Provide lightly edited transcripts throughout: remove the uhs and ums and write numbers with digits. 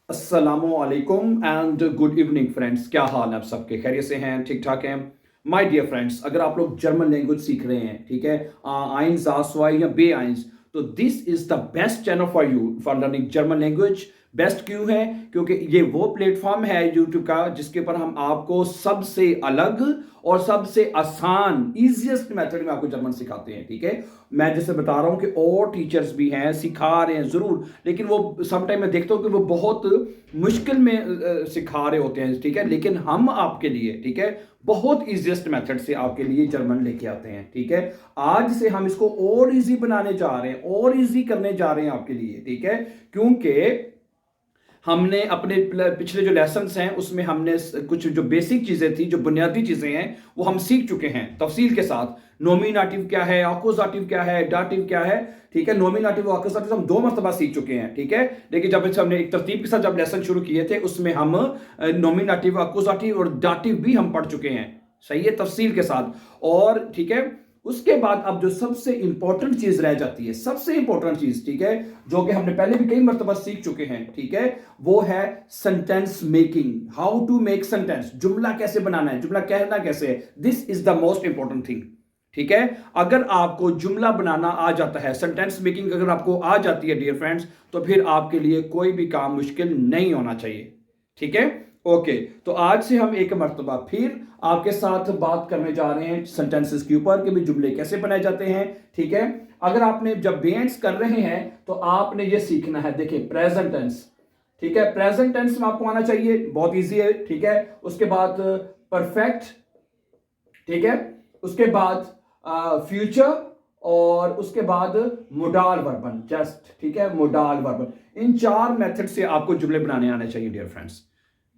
अस्सलामुअलैकुम and good evening friends. क्या हाल है आप सबके? खैरियत से हैं? ठीक ठाक हैं? माय डियर फ्रेंड्स, अगर आप लोग जर्मन लैंग्वेज सीख रहे हैं, ठीक है, आइंस आसवाई या बे आइंस, तो this is the best channel for you for learning German language. Best क्यों है? क्योंकि ये वो प्लेटफॉर्म है यूट्यूब का जिसके ऊपर हम आपको सबसे अलग और सबसे आसान इजीएस्ट मेथड में आपको जर्मन सिखाते हैं। ठीक है, मैं जैसे बता रहा हूं कि और टीचर्स भी हैं, सिखा रहे हैं जरूर, लेकिन वो समटाइम मैं देखता हूं कि वो बहुत मुश्किल में सिखा रहे होते हैं। ठीक है, लेकिन हम आपके लिए, ठीक है, बहुत इजीएस्ट मेथड से आपके लिए जर्मन लेके आते हैं। ठीक है, आज से हम इसको और इजी बनाने जा रहे हैं, और इजी करने जा रहे हैं आपके लिए। ठीक है, क्योंकि हमने अपने पिछले जो लेसन्स हैं उसमें हमने कुछ जो बेसिक चीजें थी, जो बुनियादी चीजें हैं, वो हम सीख चुके हैं तफसील के साथ। नोमिनेटिव क्या है, अकुजाटिव क्या है, डाटिव क्या है। ठीक है, नोमिनेटिव और अकुजाटिव हम दो मरतबा सीख चुके हैं। ठीक है, लेकिन जब हमने एक तरतीब के साथ जब लेसन शुरू किए थे उसमें हम नोमिनेटिव, अकुजाटिव और डाटिव भी हम पढ़ चुके हैं। सही है, तफसील के साथ। और ठीक है, उसके बाद अब जो सबसे इंपॉर्टेंट चीज रह जाती है, सबसे इंपॉर्टेंट चीज, ठीक है, जो कि हमने पहले भी कई मरतबा सीख चुके हैं, ठीक है, वो है sentence making. How to make sentence, जुमला कैसे बनाना है, जुमला कहना कैसे है। This is the most important thing. ठीक है, अगर आपको जुमला बनाना आ जाता है, सेंटेंस मेकिंग अगर आपको आ जाती है डियर फ्रेंड्स, तो फिर आपके लिए कोई भी काम मुश्किल नहीं होना चाहिए। ठीक है, ओके। तो आज से हम एक मरतबा फिर आपके साथ बात करने जा रहे हैं सेंटेंसेस के ऊपर कि भी जुमले कैसे बनाए जाते हैं। ठीक है, अगर आपने जब बेंट्स कर रहे हैं तो आपने ये सीखना है। देखिए, प्रेजेंट टेंस, ठीक है, प्रेजेंट टेंस में आपको आना चाहिए, बहुत इजी है। ठीक है, उसके बाद परफेक्ट, ठीक है, उसके बाद फ्यूचर, और उसके बाद मोडाल वर्बन, जस्ट, ठीक है, मोडाल वर्बन। इन चार मेथड से आपको जुमले बनाने आने चाहिए डियर फ्रेंड्स।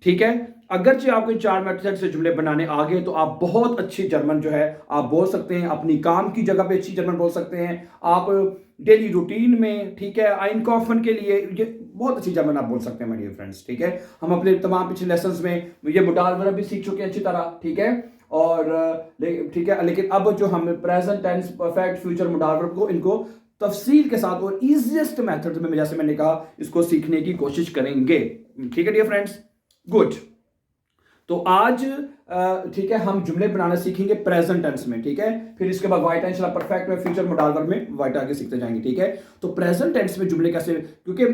ठीक है, अगरचे आपको चार मेथड से जुमले बनाने आ गए तो आप बहुत अच्छी जर्मन जो है आप बोल सकते हैं। अपनी काम की जगह पे अच्छी जर्मन बोल सकते हैं, आप डेली रूटीन में, ठीक है, आइनकॉफन के लिए ये बहुत अच्छी जर्मन आप बोल सकते हैं माय डियर फ्रेंड्स। ठीक है, हम अपने तमाम पिछले लेसन्स में ये मोडाल वर्ब भी सीख चुके हैं अच्छी तरह। ठीक है, और ठीक है, लेकिन अब जो हम present tense, perfect, future, modal verb को, इनको तफसील के साथ और इजीएस्ट मेथड में, जैसे मैंने कहा, इसको सीखने की कोशिश करेंगे। ठीक है डियर फ्रेंड्स, गुड। तो आज ठीक है, हम जुमले बनाना सीखेंगे प्रेजेंट टेंस में। ठीक है, फिर इसके बाद वाइट टेंस, परफेक्ट में, फ्यूचर, मोडाल वर्ब में वाइट आगे सीखते जाएंगे। ठीक है, तो प्रेजेंट टेंस में जुमले कैसे, क्योंकि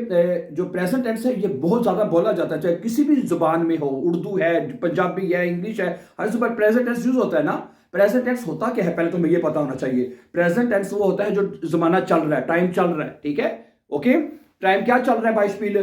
जो प्रेजेंट टेंस है ये बहुत ज्यादा बोला जाता है, चाहे किसी भी जुबान में हो, उर्दू है, पंजाबी है, इंग्लिश है, हर जुबान प्रेजेंट टेंस यूज होता है ना। प्रेजेंट टेंस होता क्या है, पहले तो मुझे ये पता होना चाहिए। प्रेजेंट टेंस वो होता है जो जमाना चल रहा है, टाइम चल रहा है। ठीक है, ओके, टाइम क्या चल रहा है, बाइस्पील,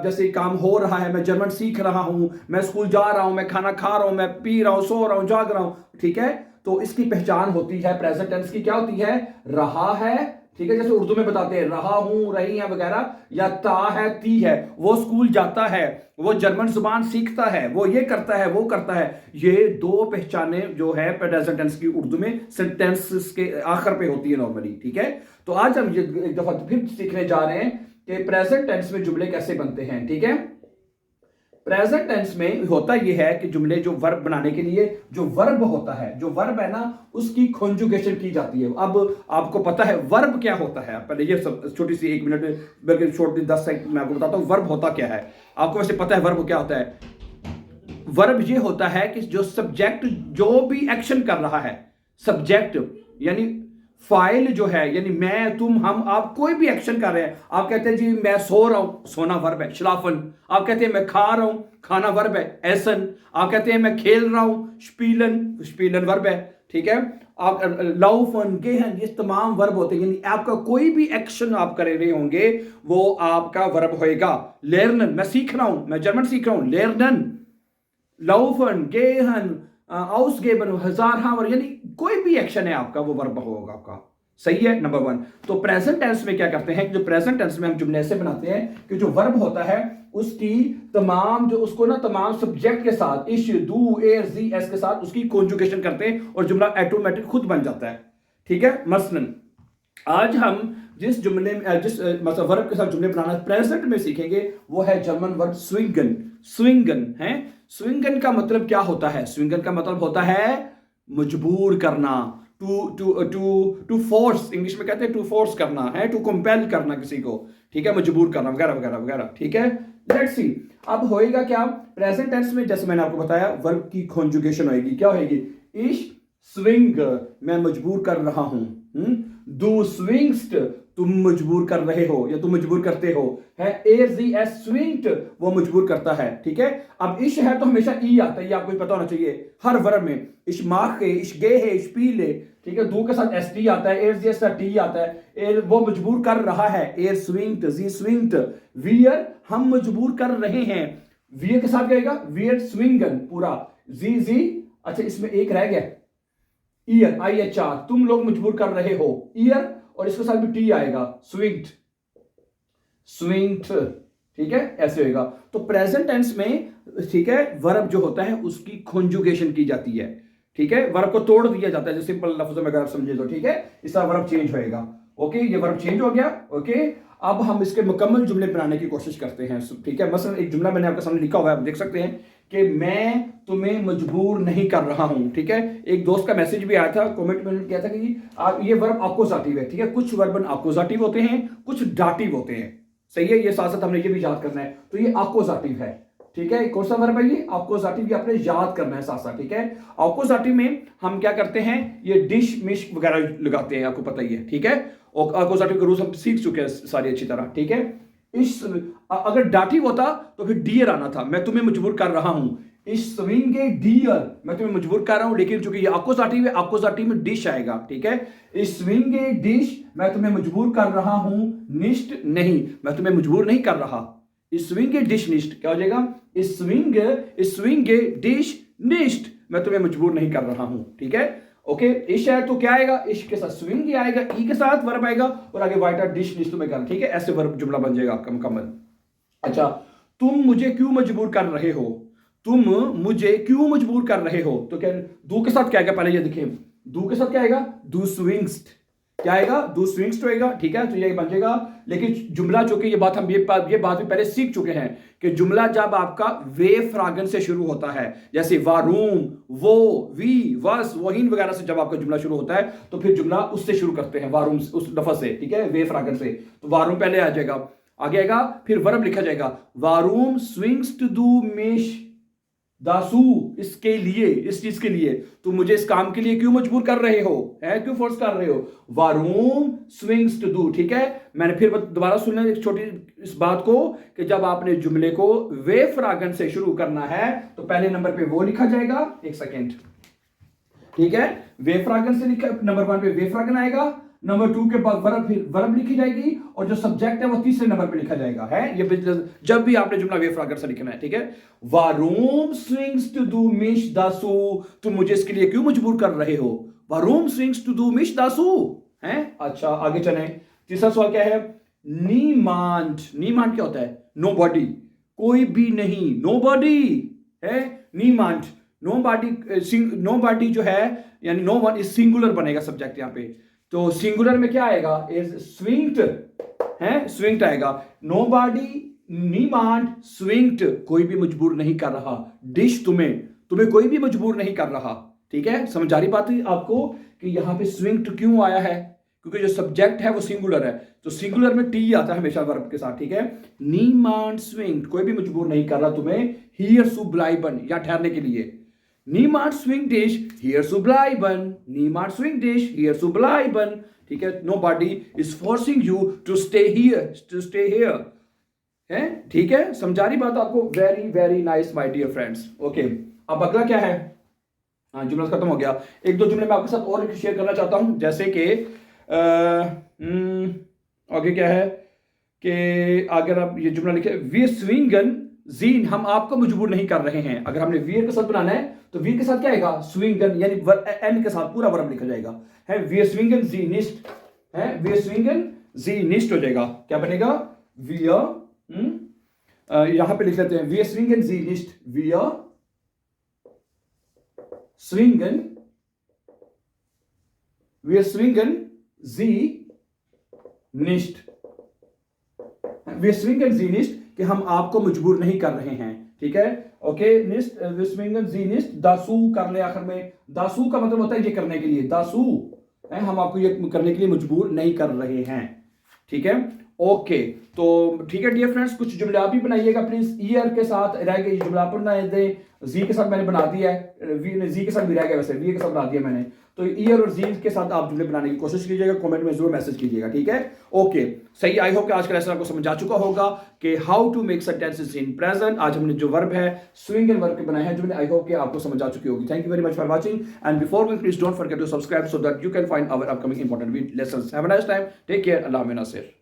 जैसे काम हो रहा है, मैं जर्मन सीख रहा हूं, मैं स्कूल जा रहा हूं, मैं खाना खा रहा हूं, मैं पी रहा हूं, सो रहा हूं, जाग रहा हूं। ठीक है, तो इसकी पहचान होती है प्रेजेंट टेंस की, क्या होती है, रहा है। ठीक है, जैसे उर्दू में बताते हैं रहा हूं, रही है वगैरह, या ता है, ती है, वो स्कूल जाता है, वो जर्मन जुबान सीखता है, वो ये करता है, वो करता है। ये दो पहचाने जो है प्रेजेंट टेंस की उर्दू में सेंटेंस के आखिर पे होती है नॉर्मली। ठीक है, तो आज हम ये एक दफा फिर सीखने जा रहे हैं कि प्रेजेंट टेंस में जुमले कैसे बनते हैं। ठीक है, प्रेजेंट टेंस में होता यह है कि जुमले जो वर्ब बनाने के लिए जो वर्ब होता है, जो वर्ब है ना, उसकी कॉन्जुगेशन की जाती है। अब आपको पता है वर्ब क्या होता है, पहले ये सब छोटी सी 1 मिनट बल्कि छोटी 10 सेकंड मैं आपको बताता हूं वर्ब होता क्या है। आपको वैसे पता है वर्ब क्या होता है? वर्ब ये होता है कि जो सब्जेक्ट जो भी एक्शन कर रहा है, सब्जेक्ट यानी फाइल जो है, यानी मैं, तुम, हम, आप कोई भी एक्शन कर रहे हैं। आप कहते हैं जी मैं सो रहा हूं, सोना वर्ब है, शलाफन। आप कहते हैं मैं खा रहा हूं, खाना वर्ब है, एसन। आप कहते हैं मैं खेल रहा हूं, स्पीलन, स्पीलन वर्ब है। ठीक है, आप लाउफन, गेहन, ये तमाम वर्ब होते हैं, यानी आपका कोई भी एक्शन आप कर रहे होंगे वो आपका वर्ब होएगा। लेर्नन, मैं सीख रहा हूं, मैं जर्मन सीख रहा हूं, लेर्नन। लाउफन, गेहन, आउसगेबन, हजार हावर, यानी कोई भी एक्शन है आपका वो वर्ब होगा आपका। सही है, नंबर 1। तो प्रेजेंट टेंस में क्या करते हैं, जो प्रेजेंट टेंस में हम जुमले ऐसे बनाते हैं कि जो वर्ब होता है उसकी तमाम, जो उसको ना तमाम सब्जेक्ट के साथ, इश, दू, एर, जी, एस के साथ उसकी कॉन्जुगेशन करते हैं और जुमला ऑटोमेटिक खुद बन जाता है। ठीक है, मसलन आज हम जिस जुमले में, जिस मतलब वर्ब के साथ जुमले बनाना प्रेजेंट में सीखेंगे वो है जर्मन वर्ब स्विंगन। स्विंगन है, स्विंगन का मतलब क्या होता है? स्विंगन का मतलब होता है मजबूर करना, to to to to force, English में कहते हैं टू फोर्स करना है, टू कंपेल करना किसी को। ठीक है, मजबूर करना वगैरह वगैरह वगैरह। ठीक है, लेट्स सी अब होएगा क्या प्रेजेंट टेंस में, जैसे मैंने आपको बताया वर्ब की कॉन्जुगेशन होएगी, क्या होएगी, इश स्विंग मैं मजबूर कर रहा हूं, दू स्विंग्स्ट तुम मजबूर कर रहे हो या तुम मजबूर करते हो, है एर जी एस स्विंग्ड वो मजबूर करता है, ठीक है। अब इश है तो हमेशा ई आता है, ये आपको पता होना चाहिए हर वर्ब में, इश माख है, इश गे है, इश पी ले, ठीक है, दो के साथ एस टी आता है, एर जी एस टी आता है, एर वो मजबूर कर रहा है, एर स्विंग्ड जी स्विंग्ड, वियर हम मजबूर कर रहे हैं, वियर के साथ क्या आएगा, वियर स्विंगन पूरा, जी जी, अच्छा इसमें एक रह गया ईयर, आई एच आर, तुम लोग मजबूर कर रहे हो, ईयर और इसके साथ भी टी आएगा, स्विंग्ड स्विंग्ड, ठीक है, ऐसे होगा। तो प्रेजेंट टेंस में, ठीक है, वर्ब जो होता है उसकी कॉन्जुगेशन की जाती है, ठीक है, वर्ब को तोड़ दिया जाता है, जो सिंपल लफ्जों में अगर आप समझे तो, ठीक है, इसका वर्ब चेंज होएगा, ओके, ये वर्ब चेंज हो गया, ओके। अब हम इसके मुकम्मल जुमले बनाने की कोशिश करते हैं, ठीक है। मसलन एक जुमला मैंने आपके सामने लिखा हुआ है, आप देख सकते हैं कि मैं तुम्हें मजबूर नहीं कर रहा हूं, ठीक है। एक दोस्त का मैसेज भी आया था, कमेंट में किया था कि आप ये वर्ब अकोजाटिव है, ठीक है, कुछ वर्ब अकोजाटिव होते हैं, कुछ डाटिव होते हैं, सही है, ये साथ साथ हमने ये भी याद करना है, तो ये अकोजाटिव है, ठीक है। कौन सा वर्ब है ये अकोजाटिव, ये आपने याद करना है साथ साथ, ठीक है। अकोजाटिव में हम क्या करते हैं, ये डिश मिश वगैरह लगाते हैं, आपको पता ही है, ठीक है, और अकोजाटिव के रूल्स हम सीख चुके हैं सारी अच्छी तरह, ठीक है। इस अगर डाटिव होता तो फिर डियर आना था, मैं तुम्हें मजबूर कर रहा हूं, इस स्विंगे डियर मैं तुम्हें मजबूर कर रहा हूं, लेकिन चूंकि ये अकोजाटिव है, अकोजाटिव में डिश आएगा, ठीक है। इस स्विंगे डिश मैं तुम्हें मजबूर कर रहा हूं, निष्ठ नहीं, मैं तुम्हें मजबूर नहीं कर रहा, इस स्विंगे डिश निष्ठ क्या हो जाएगा, इस स्विंगे डिश निष्ठ मैं तुम्हें मजबूर नहीं कर रहा हूं, ठीक है, ओके। इश है तो क्या आएगा, इश के साथ स्विंग आएगा, ई के साथ वर्ब आएगा और आगे वाइटर डिश निष्ठ में करना, ठीक है, ऐसे वर्ब जुमला बन जाएगा आपका मुकम्मल। अच्छा, तुम मुझे क्यों मजबूर कर रहे हो, तुम मुझे क्यों मजबूर कर रहे हो, तो क्या दू के साथ क्या आएगा, पहले ये देखिए, दू के साथ क्या आएगा, दू स्विंग्स्ट, क्या आएगा, दू स्विंग्स्ट होएगा, ठीक है, तो ये बन जाएगा। लेकिन जुमला चूंकि ये बात हम ये बात भी पहले सीख चुके हैं कि जुमला जब आपका वे फ्रागन से शुरू होता है, जैसे वारूम, वो, वी, वस, वहीन वगैरह से जब आपका जुमला शुरू होता है तो फिर जुमला उससे शुरू करते हैं, वारूम उस लफ्ज से, ठीक है, वे फ्रागन से, तो वारूम पहले आ जाएगा, आगे आएगा, फिर वर्ब लिखा जाएगा, वारूम swings to do mesh Dasu, इसके लिए, इस चीज के लिए, तुम मुझे इस काम के लिए क्यों मजबूर कर रहे हो, है क्यों फोर्स कर रहे हो, वारूम स्विंग्स टू डू, ठीक है। मैंने फिर दोबारा सुनना एक छोटी इस बात को कि जब आपने जुमले को वे फ्रागन से शुरू करना है तो पहले नंबर पे वो लिखा जाएगा, एक सेकेंड, ठीक है, वे फ्रागन से लिखा, नंबर 1 पे वे फ्रागन आएगा, नंबर 2 के बाद वर्ब लिखी जाएगी और जो सब्जेक्ट है वो तीसरे नंबर पे लिखा जाएगा, है ये जब भी आपने जुमला वे फ्रागर से लिखना है, ठीक है। वारूम स्विंग्स टू डू मिश दासू, तुम मुझे इसके लिए क्यों मजबूर कर रहे हो, वारूम स्विंग्स टू डू मिश दासू, है। अच्छा आगे चले, तीसरा सवाल क्या है, नीमांड, नीमांड क्या होता है, नो बॉडी, कोई भी नहीं, नो बॉडी, है, नीमांड, नो बॉडी जो है, यानी नो वन इज सिंगुलर बनेगा सब्जेक्ट यहाँ पे, तो सिंगुलर में क्या आएगा, इज स्विंग्ड, है, स्विंग्ड आएगा, नो बॉडी नीमांड स्विंग्ड, कोई भी मजबूर नहीं कर रहा, डिश तुम्हें कोई भी मजबूर नहीं कर रहा, ठीक है। समझ आ रही बात है आपको कि यहां पे स्विंग्ड क्यों आया है, क्योंकि जो सब्जेक्ट है वो सिंगुलर है, तो सिंगुलर में टी आता है हमेशा वर्ब के साथ, ठीक है। नीमांड स्विंग्ड, कोई भी मजबूर नहीं कर रहा तुम्हें हियर सु ब्लाइबन, या ठहरने के लिए, Niemand swing dish here zu bleiben. Niemand swing dish here zu bleiben. ठीक है, nobody is forcing you to stay here, है, ठीक है, समझा रही बात आपको, very very nice my dear friends, okay. अब अगला क्या है, हाँ जुमला खत्म हो गया, एक दो जुमले मैं आपके साथ और शेयर करना चाहता हूं, जैसे कि आगे क्या है कि अगर आप ये जुमला लिखे, वी स्विंगन जीन, हम आपको मजबूर नहीं कर रहे हैं, अगर हमने वीर के साथ बनाना है तो वीर के साथ क्या आएगा, स्विंगन, यानी एन के साथ पूरा वर्ब लिखा जाएगा, है, वी स्विंगन जी निस्ट, है, वी स्विंगन जी निस्ट हो जाएगा, क्या बनेगा, वी यहां पे लिख लेते हैं, वी स्विंगन जी निस्ट, वी स्विंगन, वी स्विंगन जी निस्ट, वी स्विंगन जी निस्ट, कि हम आपको मजबूर नहीं कर रहे हैं, ठीक है, ओके। निस्ट विस्विंगन जी निस्ट दासू कर ले आखिर में, दासू का मतलब होता है ये करने के लिए, दासू है, हम आपको ये करने के लिए मजबूर नहीं कर रहे हैं, ठीक है। ओके, तो ठीक है डियर फ्रेंड्स, कुछ जुमले आप भी बनाइएगा प्लीज। ईयर के साथ रह गए जुमला आप बना दें, जी के साथ मैंने बना दिया है, जी के साथ भी रह गया, वैसे वी के साथ बना दिया मैंने। तो ईयर और जी के साथ आप जुमले बनाने की कोशिश कीजिएगा, कमेंट में जरूर मैसेज कीजिएगा, ठीक है। ओके, सही, आई होप कि आज का लेसन आपको समझ आ चुका होगा कि how to make sentences in present. आज हमने जो वर्ब है स्विंग एंड वर्ब के बनाए हैं जुमले, आई होप कि आपको समझ आ चुकी होगी। Thank you very much for watching and before we please don't forget to subscribe so that you can find our upcoming important lessons. Have a nice time, take care, Allah Nasir.